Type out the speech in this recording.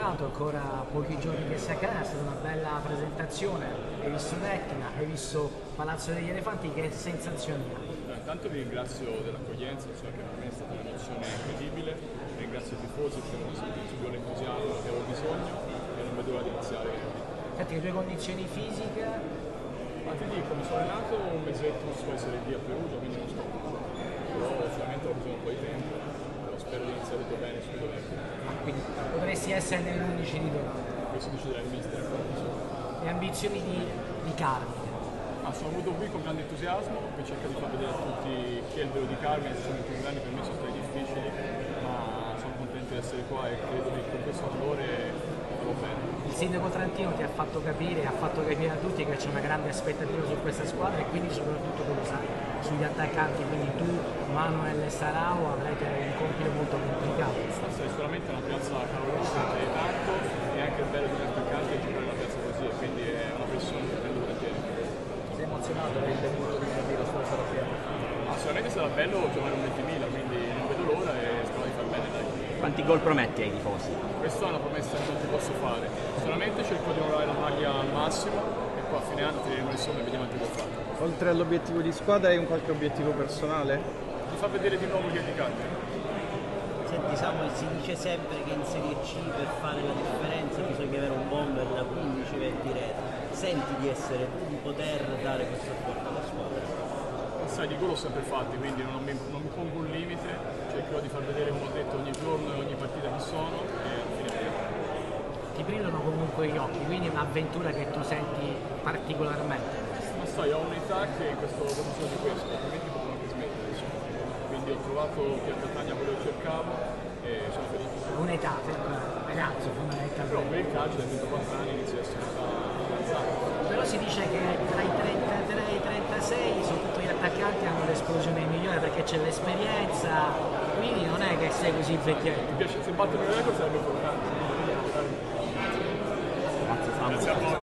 campionato, ancora pochi giorni che si accade, è stata una bella presentazione, hai visto Tecna, hai visto Palazzo degli Elefanti, che sensazioni hai? Intanto vi ringrazio dell'accoglienza, so che per me è stata un'emozione incredibile, ringrazio i tifosi perché mi hanno sentito l'entusiasmo che avevo bisogno e non vedo l'ora di iniziare. Senti, le tue condizioni fisiche? Ma ti dico, mi sono allenato un mesetto su Serie D a Perugia, quindi non sto male, però solamente ho bisogno un po' di tempo, però spero di iniziare tutto bene subito dopo. Quindi potresti essere nell'11 di Donati. Questo deciderà il mister ancora non so. Le ambizioni di Carmine? Sono venuto qui con grande entusiasmo per cercare di far vedere a tutti chi è il vero di Carmine, se sono i problemi per me sono stati difficili, ma sono contento di essere qua e credo che con questo valore farò bene. Il sindaco Trantino ti ha fatto capire, ha fatto capire a tutti che c'è una grande aspettativa su questa squadra e quindi soprattutto, come sai, sugli attaccanti, quindi tu, Manuel e Sarao avrete un compito molto complicato. Questa è sicuramente una piazza calorosa, c'è tanto e anche il bello degli attaccanti è giocare una piazza così e quindi è una pressione che prendo volentieri. Sei emozionato per il debutto di la squadra europea? Sicuramente sarà bello giocare un 20.000, quindi non vedo l'ora e spero di far bene, dai. Quanti gol prometti ai tifosi? Questa è una promessa che non ti posso fare. Sicuramente cerco di onorare la maglia al massimo e poi a fine anno tireremo le somme e vediamo anche che fare. Oltre all'obiettivo di squadra hai un qualche obiettivo personale? Ti fa vedere di nuovo chi è di calcio. Senti Samuel, si dice sempre che in Serie C per fare la differenza bisogna avere un bomber da 15-20 reti. Senti di essere tu, di poter dare questo apporto alla squadra? Sai, di gol ho sempre fatti, quindi non mi pongo un limite, cercherò di far vedere, come ho detto, ogni giorno e ogni partita chi sono e alla fine vediamo. Ti brillano comunque gli occhi, quindi è un'avventura che tu senti particolarmente. Ma sai, ho un'età che in questo ho bisogno di questo, altrimenti potrò anche smettere, insomma. Quindi ho trovato qui a Catania quello che cercavo e sono felice. Un'età, ragazzo Però fondamentalmente. per il calcio da 24 anni inizia a essere un'età avanzata. Però si dice che tra i 33 e i 36, soprattutto gli attaccanti, hanno l'esplosione migliore perché c'è l'esperienza, quindi non è che sei così vecchietto. Mi piace, se battono il record sarebbe importante. Grazie Samuel.